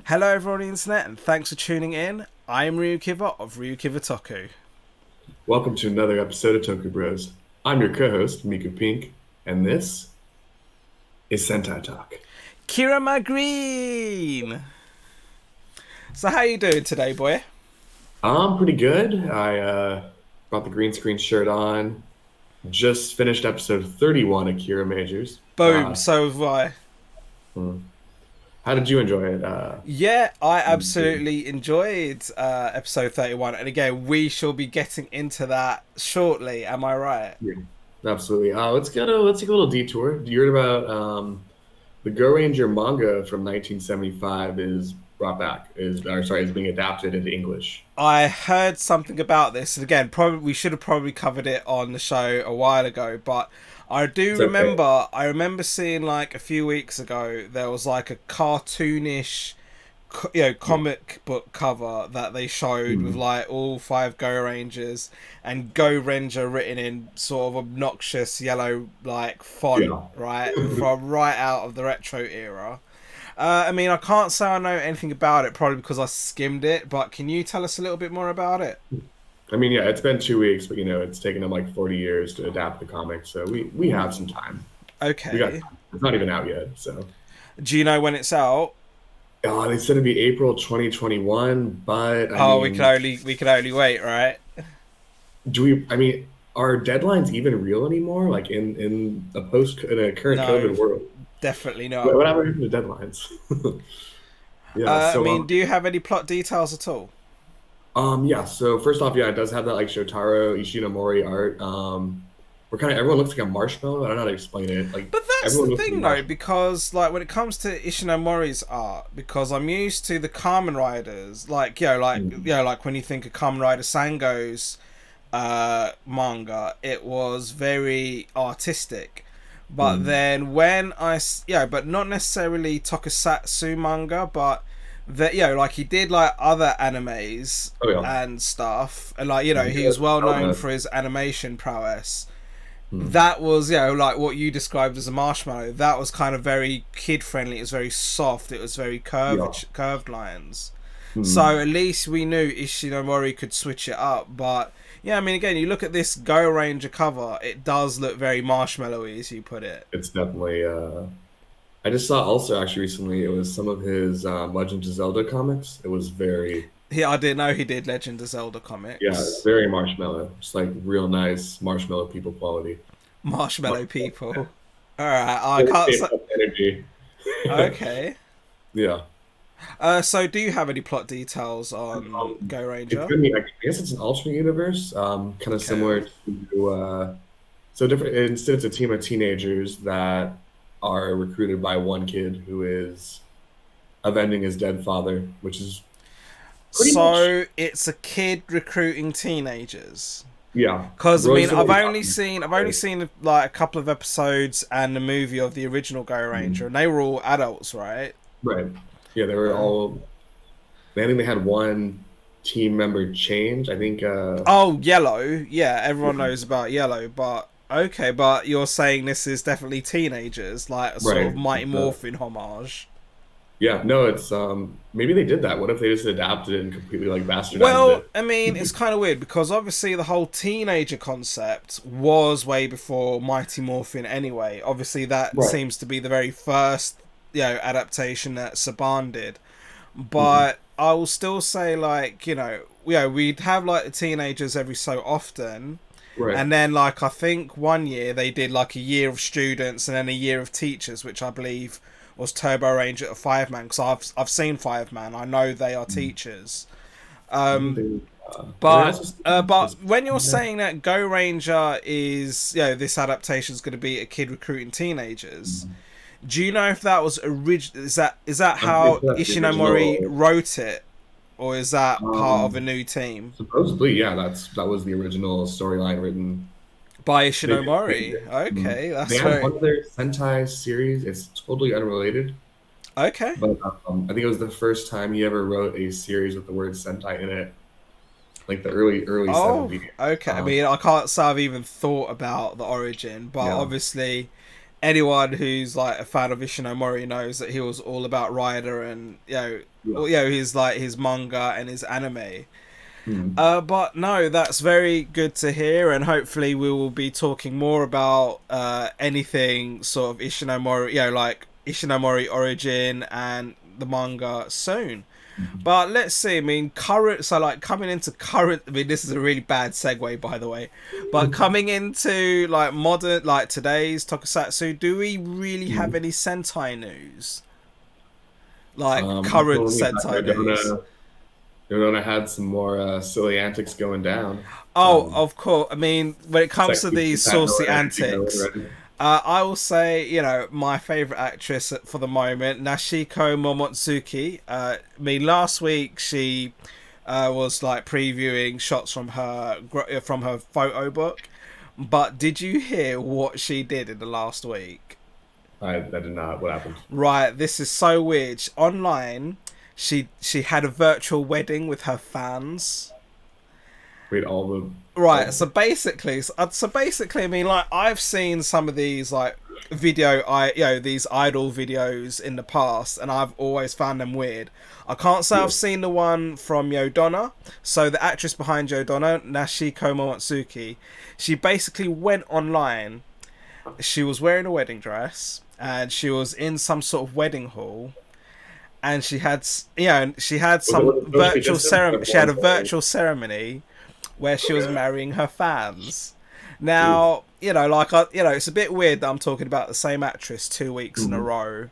Hello everyone on the internet and thanks for tuning in. I am RyuKiva of RyuKiva Toku. Welcome to another episode of Toku Bros. I'm your co-host, Mikupink, and this is Sentai Talk. Kiramager! So how you doing today, boy? I'm pretty good. I brought the green screen shirt on. Just finished episode 31 of Kiramagers. Boom, so have I. Hmm. How did you enjoy it? Yeah, I absolutely enjoyed episode 31 and again we shall be getting into that shortly, am I right? Yeah, absolutely. Let's take a little detour. You heard about the Gorenger manga from 1975 is brought back, is being adapted into English. I heard something about this, and again, probably we should have probably covered it on the show a while ago. But I do It's okay. remember, I remember seeing like a few weeks ago there was like a cartoonish, Yeah. comic book cover that they showed with Mhm. like all five Go Rangers and Go Ranger written in sort of obnoxious yellow like font, Yeah. right, from right out of the retro era. I mean, I can't say I know anything about it, probably because I skimmed it. But can you tell us a little bit more about it? I mean, yeah, it's been 2 weeks, but it's taken them like 40 years to adapt the comic, so we have some time. We got Okay. time. It's not even out yet, so. Do you know when it's out? Oh, they said it'd be April 2021, but I Oh, mean, we can only wait, right? I mean, are deadlines even real anymore? Like in a current No, COVID world, definitely not. whatever happened to deadlines? Yeah, I so mean, do you have any plot details at all? yeah. So first off, yeah, it does have that like Shotaro Ishinomori art. Everyone looks like a marshmallow. I don't know how to explain it. Like But that's the everyone looks like a thing, though, marshmallow. because like when it comes to Ishinomori's art, because I'm used to the Kamen Riders, like when you think of Kamen Rider Sango's manga, it was very artistic. But Mm. then but not necessarily tokusatsu manga, but that like he did like other animes Oh yeah. and stuff, and like he Yeah, was well known Zelda. for his animation prowess. Mm. That was like what you described as a marshmallow. That was kind of very kid friendly. It was very soft. It was very Yeah. curved lines. So Mm. at least we knew Ishinomori could switch it up. But yeah, I mean, again, you look at this Go Ranger cover, it does look very marshmallowy, as you put it. It's definitely. I just saw also actually recently. It was some of his Legend of Zelda comics. It was very, I didn't know he did Legend of Zelda yeah, comics. very marshmallow. Just like real nice marshmallow people quality. Marshmallow Marshmallow. people. All right, I Very can't say. K-pop energy. Okay. Yeah. So do you have any plot details on Um, Go it's Ranger? gonna be. I guess it's an alternate universe. Kind of Okay. similar to. So different. Instead, it's a team of teenagers that are recruited by one kid who is avenging his dead father, which is pretty much. So it's a kid recruiting teenagers. Yeah, Because I really mean, similar to I've only seen like a couple of episodes and the movie of the original Go Ranger, and they were all adults, right? right. Yeah, they were Uh, all. I think they had one team member change. I think. oh, Yellow, yeah, everyone Yeah, knows about Yellow, but okay, but you're saying this is definitely teenagers, like a sort of right. Mighty Morphin homage. Yeah, no, it's maybe they did that. What if they just adapted it and completely like bastardized Well, it? I mean, it's kind of weird because obviously the whole teenager concept was way before Mighty Morphin anyway. Obviously, that Right. seems to be the very first, adaptation that Saban did. Hmm. But I will still say, like, we'd have like the teenagers every so often. Right. And then, like, I think one year they did like a year of students and then a year of teachers, which I believe was Turbo Ranger at Five Man. Because I've seen Five Man, I know they are Hmm. teachers. I think Um, they, and they but also but was when you're yeah. saying that Go Ranger is this adaptation is going to be a kid recruiting teenagers, Mhm. do you know if that was is that I'm pretty how sure that's the Ishinomori original. wrote it, or is that part of a Um, new team Supposedly, yeah, that was the original storyline written. by They just changed Ishinomori? it. Mhm. Okay, They that's had very one of their Sentai series. It's totally unrelated, okay. but I think it was the first time he ever wrote a series with the word Sentai in it, like the early Oh, 70s. okay. I mean, I can't say I've even thought about the origin, but Yeah. obviously anyone who's like a fan of Ishinomori knows that he was all about Rider and Yeah. his like his manga and his anime. Mm. But no, that's very good to hear, and hopefully we will be talking more about anything sort of Ishinomori, like Ishinomori origin and the manga soon. But let's see. I mean, coming into current. I mean, this is a really bad segue, by the way. But coming into like modern, like today's tokusatsu, do we really have any Sentai news? Like current Sentai news. Yodonna had some more silly antics going down. Oh, of course. I mean, when it comes to Sexy these Japan saucy already, antics, already. I will say, my favorite actress for the moment, Nashiko Momotsuki. I mean, last week she was like previewing shots from her photo book. But did you hear what she did in the last week? I did not. What happened? Right, this is so weird. Online, she had a virtual wedding with her fans. Wait, all the Right, so basically, I mean, like, I've seen some of these like these idol videos in the past, and I've always found them weird. I can't say I've seen the one from Yodonna. So the actress behind Yodonna, Nashiko Momotsuki, she basically went online. She was wearing a wedding dress, and she was in some sort of wedding hall, and she had some virtual ceremony. She had a virtual ceremony where she was marrying her fans. Now, it's a bit weird that I'm talking about the same actress 2 weeks in a row,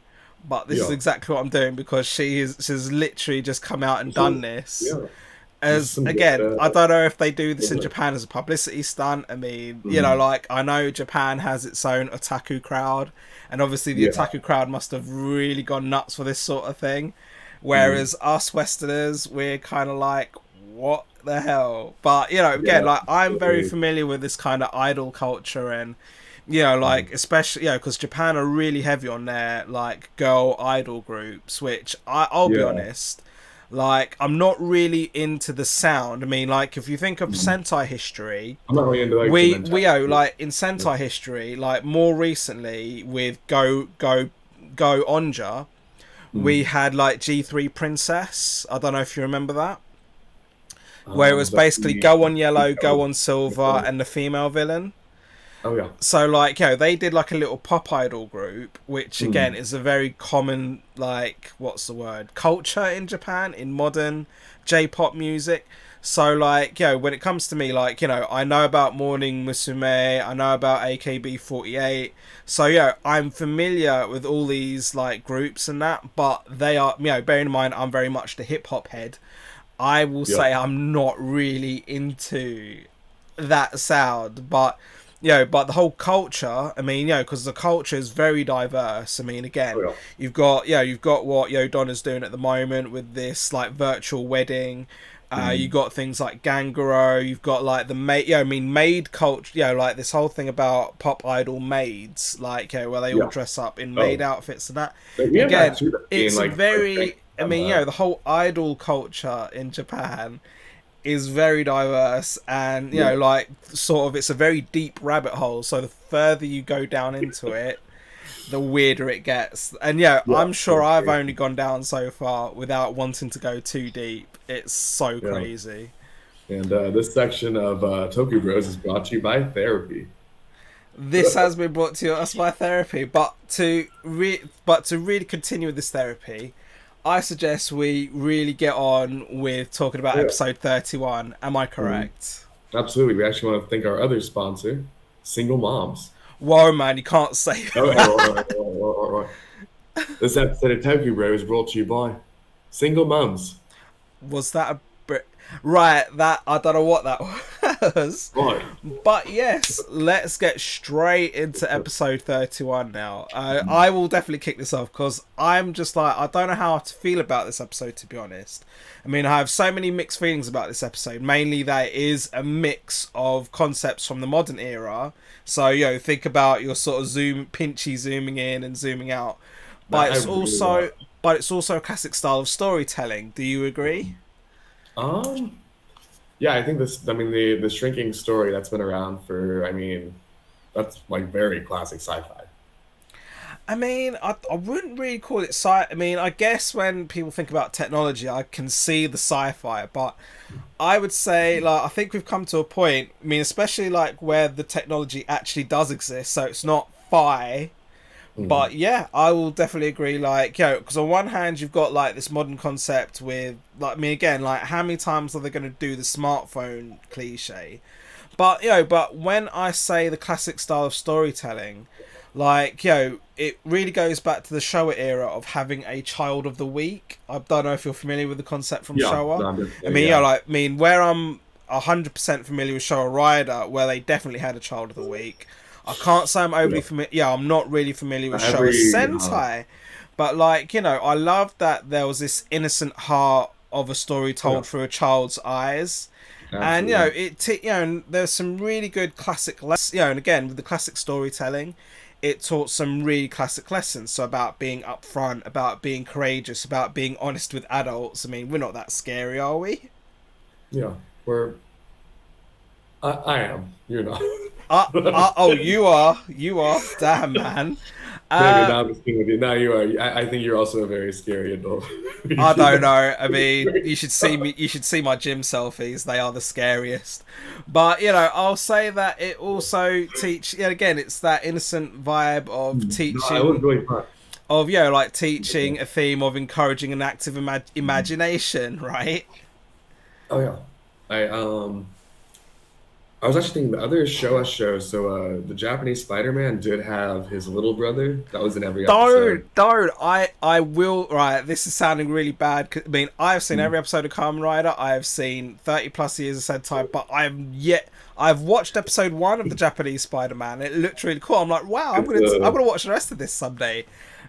but this is exactly what I'm doing because she's literally just come out and done this. Yeah. As again, I don't know if they do this in Japan as a publicity stunt. I mean, I know Japan has its own otaku crowd, and obviously the otaku crowd must have really gone nuts for this sort of thing. Whereas us Westerners, we're kind of like, what the hell? But again, like, I'm very familiar with this kind of idol culture, and especially because Japan are really heavy on their like girl idol groups, which I'll be honest, like, I'm not really into the sound. I mean, like, if you think of Sentai history, I'm not really into like like in Sentai history, like more recently with Go Onja, we had like G3 Princess. I don't know if you remember that. Where it was basically Go on Yellow, Go on Silver, and the female villain. Oh yeah. So like, they did like a little pop idol group, which again is a very common, like, what's the word, culture in Japan, in modern J-pop music. So like, when it comes to me, like, I know about Morning Musume, I know about AKB48. So I'm familiar with all these like groups and that, but they are, bearing in mind I'm very much the hip hop head. I will say I'm not really into that sound, but but the whole culture, I mean, because the culture is very diverse. I mean, again, you've got what Yodonna's doing at the moment with this like virtual wedding. You got things like Ganguro. You've got like the maid culture. Like this whole thing about pop idol maids, like where they all dress up in maid outfits and that. Again, it's like, very. I mean, the whole idol culture in Japan is very diverse, and like, sort of, it's a very deep rabbit hole. So the further you go down into it, the weirder it gets. And I'm sure I've only gone down so far without wanting to go too deep. It's so crazy. And this section of Toku Bros is brought to you by therapy. This has been brought to us by therapy, but to really continue with this therapy, I suggest we really get on with talking about episode 31. Am I correct? Absolutely. We actually want to thank our other sponsor, Single Moms. Whoa, man, you can't say that. This episode of Toku Bro is brought to you by Single Moms. Was that a right? That, I don't know what that was. Right. But yes, let's get straight into episode 31 now. I will definitely kick this off because I'm just like, I don't know how to feel about this episode, to be honest. I mean, I have so many mixed feelings about this episode. Mainly that it is a mix of concepts from the modern era. So, think about your sort of pinchy zooming in and zooming out. But it's also a classic style of storytelling. Do you agree? Yeah, I think the shrinking story that's been around for, that's like very classic sci-fi. I mean, I wouldn't really call it sci. I mean, I guess when people think about technology, I can see the sci-fi, but I would say, like, I think we've come to a point. I mean, especially like where the technology actually does exist, so it's not fi. But yeah, I will definitely agree. Like, because on one hand, you've got like this modern concept with, like, I mean, again, like, how many times are they going to do the smartphone cliche? But but when I say the classic style of storytelling, like, it really goes back to the Showa era of having a child of the week. I don't know if you're familiar with the concept from Showa. No, I mean, where I'm 100% familiar with Showa Rider, where they definitely had a child of the week. I can't say I'm overly familiar. Yeah, I'm not really familiar with Showa Sentai, but like, I love that there was this innocent heart of a story told through a child's eyes. Absolutely. And there's some really good classic lessons. And again, with the classic storytelling, it taught some really classic lessons. So about being upfront, about being courageous, about being honest with adults. I mean, we're not that scary, are we? Yeah, I am. You're not. Oh, you are. You are. Damn, man. Maybe now I'm just kidding with you. Now you are. I think you're also a very scary adult. I don't know. I mean, you should see me. You should see my gym selfies. They are the scariest. But I'll say that it also again, it's that innocent vibe of teaching. No, it was really fun. Of like teaching a theme of encouraging an active imagination, right? Oh yeah, I was actually thinking the other show. So the Japanese Spider-Man did have his little brother that was in every episode. Don't. I will. Right, this is sounding really bad. I mean, I've seen every episode of Kamen Rider. I have seen 30 plus years of Sentai, but I've watched episode 1 of the Japanese Spider-Man. It looked really cool. I'm like, wow, I'm gonna watch the rest of this someday.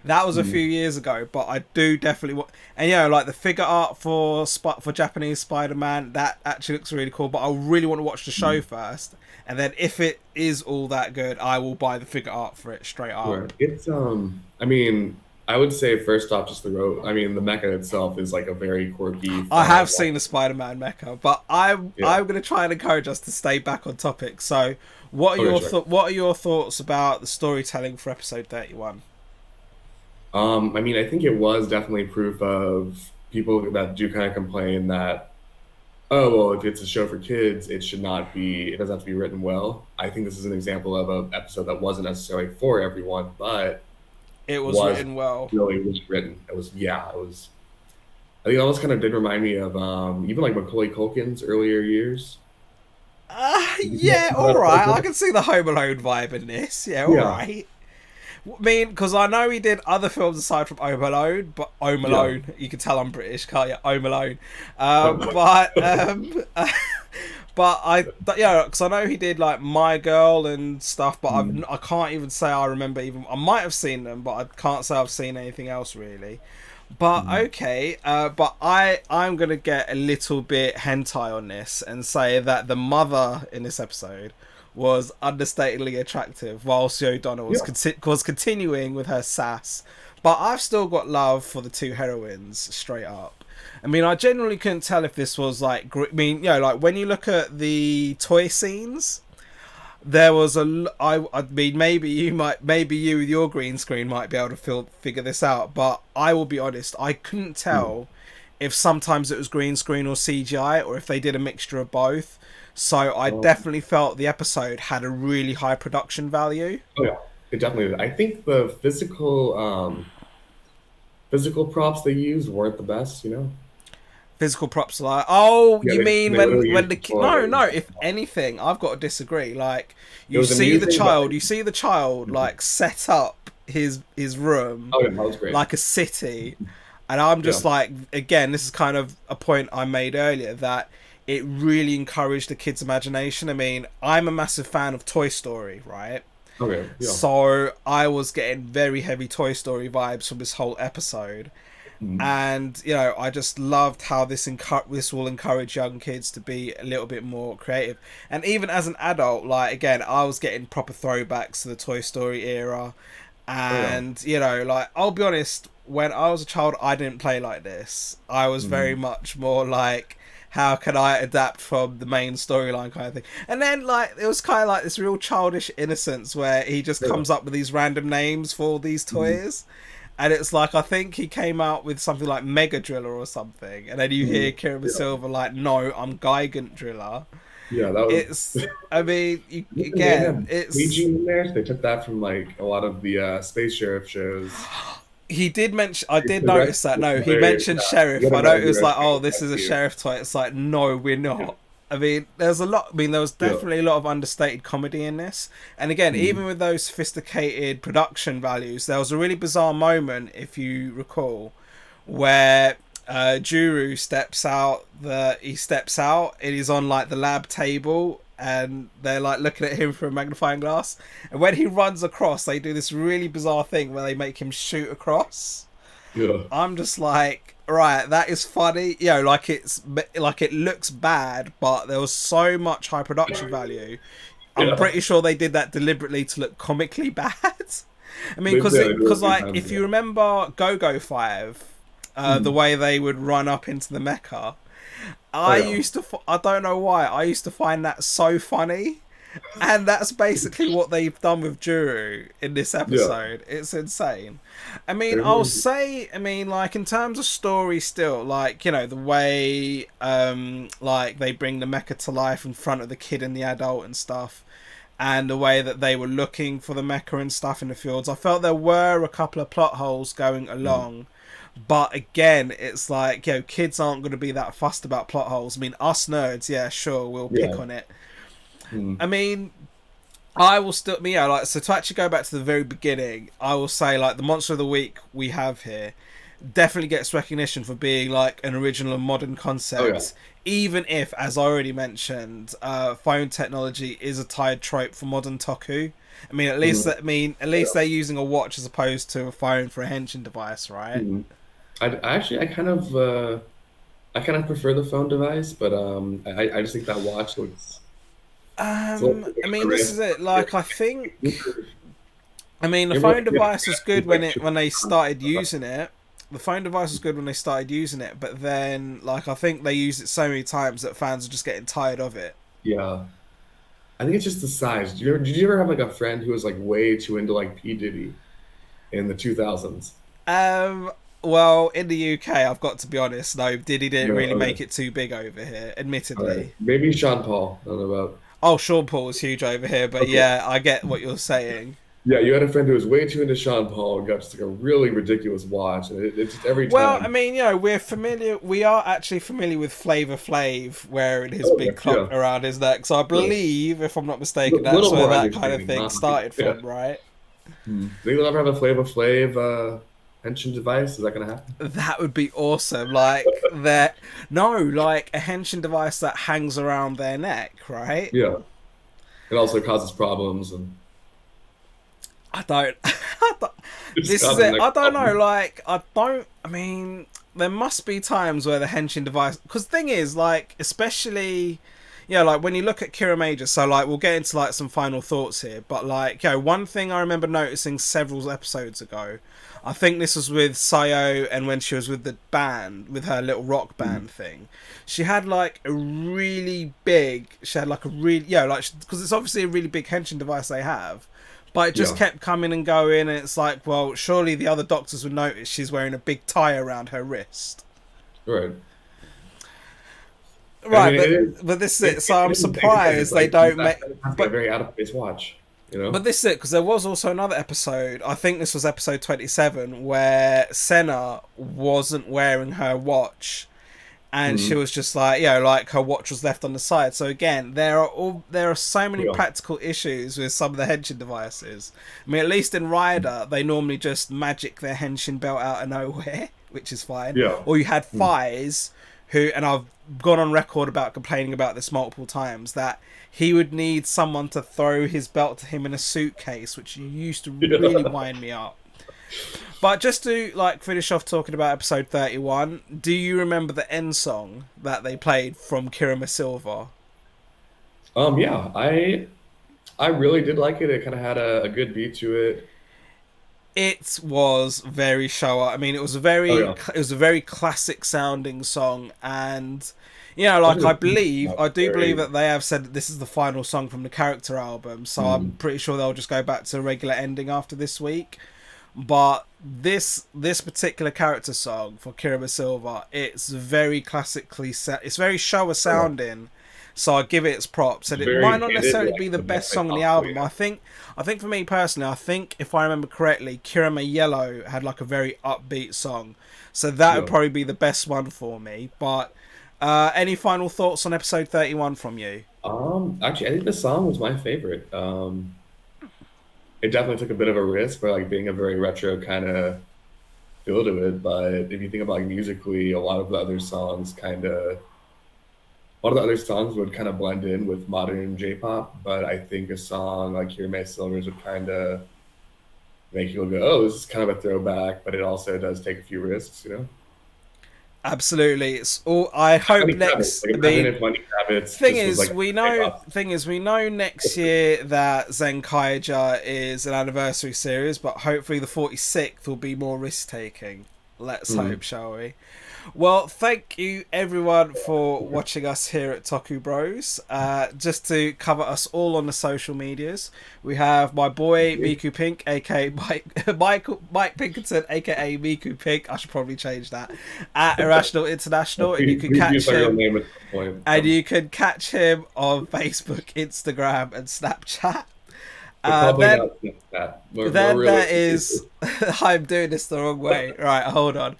That was a few years ago, but I do definitely and like the figure art for Japanese Spider-Man, that actually looks really cool. But I really want to watch the show first, and then if it is all that good, I will buy the figure art for it straight up. Sure. It's I mean, I would say first off, just the mecha itself is like a very quirky. I have seen the Spider-Man mecha, but I'm going to try and encourage us to stay back on topic. So, what are your thoughts about the storytelling for episode 31? I mean, I think it was definitely proof of people that do kind of complain that, oh, well, if it's a show for kids, it doesn't have to be written well. I think this is an example of an episode that wasn't necessarily for everyone, but it was written well. Really was written. It was. I think it almost kind of did remind me of even like Macaulay Culkin's earlier years. Yeah, all right. I can see the Home Alone vibe in this. Yeah, all right. I mean, because I know he did other films aside from Home Alone, but Home Alone, you can tell I'm British, can't you? Home Alone. But because I know he did like My Girl and stuff, but I can't even say I remember I might have seen them, but I can't say I've seen anything else really. But okay, but I'm gonna get a little bit hentai on this and say that the mother in this episode was understatedly attractive, whilst Yodonna was continuing with her sass. But I've still got love for the two heroines, straight up. I mean, I generally couldn't tell if this was like, like when you look at the toy scenes, there was I mean, maybe you with your green screen might be able to figure this out, but I will be honest, I couldn't tell if sometimes it was green screen or CGI, or if they did a mixture of both. So I definitely felt the episode had a really high production value. Oh yeah, it definitely did. I think the physical props they used weren't the best, Physical props, like you mean when the no, if anything, I've got to disagree. Like you see the child like set up his room that was great. like a city, and I'm just like, again, this is kind of a point I made earlier, that it really encouraged the kids' imagination. I mean, I'm a massive fan of Toy Story, right? Okay. Yeah. So I was getting very heavy Toy Story vibes from this whole episode. And I just loved how this will encourage young kids to be a little bit more creative. And even as an adult, like, again, I was getting proper throwbacks to the Toy Story era. And like, I'll be honest, when I was a child, I didn't play like this. I was very much more like how can I adapt from the main storyline kind of thing. And then like it was kind of like this real childish innocence where he just comes up with these random names for these toys. And it's like, I think he came out with something like Mega Driller or something. And then you hear Kirama Silver like, no, I'm Gigant Driller. Yeah, that was. It's, I mean, it's. PG in there. They took that from like a lot of the Space Sheriff shows. He did mention. I did notice that. No, he mentioned sheriff. I know it was like, oh, this is a sheriff toy. It's like, no, we're not. Yeah. I mean, there's a lot. I mean, there was definitely a lot of understated comedy in this. And again, even with those sophisticated production values, there was a really bizarre moment, if you recall, where Juru steps out. He steps out and he's on like the lab table. And they're like looking at him through a magnifying glass. And when he runs across, they do this really bizarre thing where they make him shoot across. Yeah. I'm just like, right, that is funny. You know, like it looks bad, but there was so much high production value. I'm pretty sure they did that deliberately to look comically bad. I mean, because like if you remember Go-Go 5, the way they would run up into the mecha. I don't know why, I used to find that so funny. And that's basically what they've done with Juru in this episode. Yeah. It's insane. I mean, I'll say, I mean, like, in terms of story still, like, you know, the way, like, they bring the mecha to life in front of the kid and the adult and stuff, and the way that they were looking for the mecha and stuff in the fields, I felt there were a couple of plot holes going along. But again, it's like, you know, kids aren't going to be that fussed about plot holes. I mean, us nerds, yeah, sure, we'll pick on it. I mean, I will still, you know, like, so to actually go back to the very beginning, I will say, like, the Monster of the Week we have here definitely gets recognition for being, like, an original and modern concept. Even if, as I already mentioned, phone technology is a tired trope for modern toku. I mean, at least they're using a watch as opposed to a phone for a henshin device, right? I kind of prefer the phone device, but I just think that watch looks. I mean, this is it. Like, I think, I mean, the phone device was good when they started using it. The phone device was good when they started using it, but then, like, I think they used it so many times that fans are just getting tired of it. Yeah, I think it's just the size. Did you ever have like a friend who was like way too into like P Diddy in the 2000s? Well, in the UK, I've got to be honest, no, Diddy didn't really make it too big over here, admittedly. Right. Maybe Sean Paul. I don't know about. Oh, Sean Paul was huge over here, but yeah, I get what you're saying. Yeah, you had a friend who was way too into Sean Paul and got just like a really ridiculous watch, and it's just every time. Well, I mean, you know, we are actually familiar with Flavor Flav wearing his big clock around his neck, so I believe, if I'm not mistaken, that's where that kind of thing started from, right? Think you'll ever have a Flavor Flav henshin device? Is that going to happen? That would be awesome. Like that. No, like a henshin device that hangs around their neck, right? Yeah. It also causes problems and. I don't. This is it. I don't know. Like I mean, there must be times where the henshin device. Because the thing is, like, especially. Yeah, like when you look at Kiramager, so like we'll get into like some final thoughts here, but like, you know, one thing I remember noticing several episodes ago, I think this was with Sayo and when she was with the band, with her little rock band thing, she had like a really big, like, because it's obviously a really big henshin device they have, but it just kept coming and going, and it's like, well, surely the other doctors would notice she's wearing a big tie around her wrist. Right. Right, I mean, but this is it. So I'm surprised they don't make. But a very out of place watch, you know. But this is it, because there was also another episode. I think this was episode 27, where Senna wasn't wearing her watch, and she was just like, you know, like her watch was left on the side. So again, there are so many practical issues with some of the henshin devices. I mean, at least in Rider, they normally just magic their henshin belt out of nowhere, which is fine. Yeah. Or you had Fies, who, and I've gone on record about complaining about this multiple times, that he would need someone to throw his belt to him in a suitcase, which used to really wind me up. But just to like finish off talking about episode 31, do you remember the end song that they played from Kirama Silver? Yeah, I really did like it. It kind of had a good beat to it. It was very Showa. I mean, Oh yeah, it was a very classic sounding song, and you know, like especially the theme I do believe very. that they have said that this is the final song from the character album. So I'm Mm, pretty sure they'll just go back to a regular ending after this week. But this particular character song for Kirama Silver, it's very it's very Showa oh yeah, sounding. So I give it its props, it's and it might very not candid, necessarily like be the the best best way song on the possible. album. Yeah. I think for me personally, I think if I remember correctly, Kirama Yellow had like a very upbeat song, so that would Yeah. probably be the best one for me. But any final thoughts on episode 31 from you? Actually, I think the song was my favorite. It definitely took a bit of a risk for like being a very retro kind of feel to it, but if you think about like musically, a lot of the other songs would kind of blend in with modern J-pop, but I think a song like Hear My Silvers would kind of make you go, oh, this is kind of a throwback, but it also does take a few risks, you know? Absolutely, it's all. I hope Lenny Kravitz, next. like I imagine mean, if Lenny Kravitz just was like a K-pop. we know next year that Zenkaiger is an anniversary series, but hopefully the 46th will be more risk taking. Let's Mm. hope, shall we? Well, thank you everyone for watching us here at Toku Bros. Just to cover us all on the social medias, we have my boy Miku Pink, aka Mike Pinkerton, aka Miku Pink. I should probably change that at Irrational International, and you can Please use catch my real him. name at some point. And you can catch him on Facebook, Instagram, and Snapchat. But probably Then not that. More then there realistically. is I'm doing this the wrong way. Right, hold on.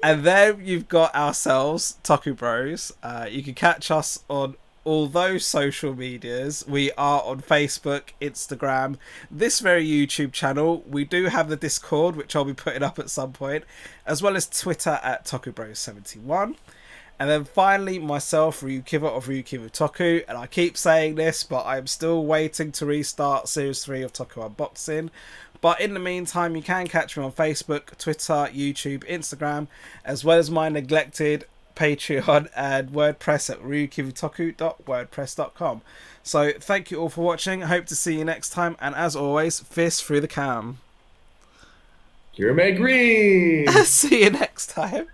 And then you've got ourselves, Toku Bros. You can catch us on all those social medias. We are on Facebook, Instagram, this very YouTube channel. We do have the Discord, which I'll be putting up at some point, as well as Twitter at TokuBros71. And then finally, myself, RyuKiva of RyuKiva Toku, and I keep saying this, but I'm still waiting to restart Series 3 of Toku Unboxing. But in the meantime, you can catch me on Facebook, Twitter, YouTube, Instagram, as well as my neglected Patreon and WordPress at ryukivatoku.wordpress.com. So thank you all for watching. I hope to see you next time, and as always, fist through the cam. You're Green! See you next time.